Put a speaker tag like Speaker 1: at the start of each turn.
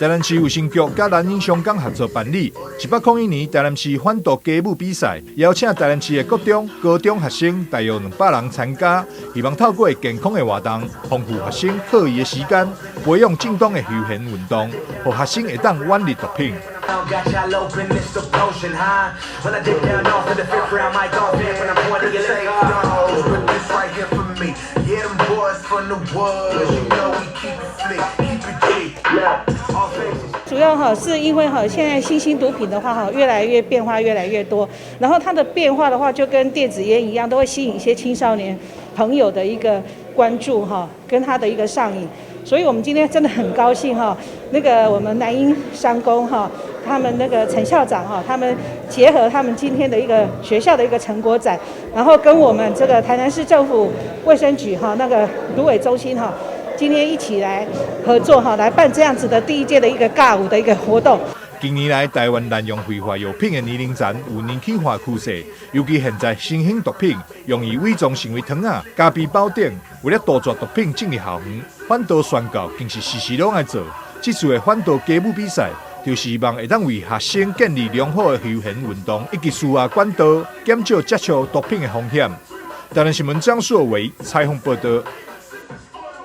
Speaker 1: 台南市卫生局甲南英商港合作办理101年台南市反毒歌舞比赛，邀请台南市的国中、高中学生大约200人参加，希望透过健康的活动，丰富学生课余的时间，培养正当的休闲运动，让学生会当远离毒品。
Speaker 2: 主要是因为现在新兴毒品的话越来越变化越来越多，然后它的变化的话就跟电子烟一样，都会吸引一些青少年朋友的一个关注跟他的一个上瘾。所以我们今天真的很高兴那个我们南英商工他们那个陈校长他们结合他们今天的一个学校的一个成果展，然后跟我们这个台南市政府卫生局那个芦苇中心今天一起来合作来办这样子的第一届的一个尬舞的一个活动。
Speaker 1: 近年来，台湾滥用非法药品的年龄层有年轻化趋势，尤其现在新兴毒品容易伪装成为糖仔、加皮包顶，为了杜绝毒品进入校园，反毒宣告更是时时拢爱做。这次的反毒歌舞比赛，就是希望会当为学生建立良好的休闲运动，以及输压管道，减少接触毒品的风险。台南新闻张硕维采访报道。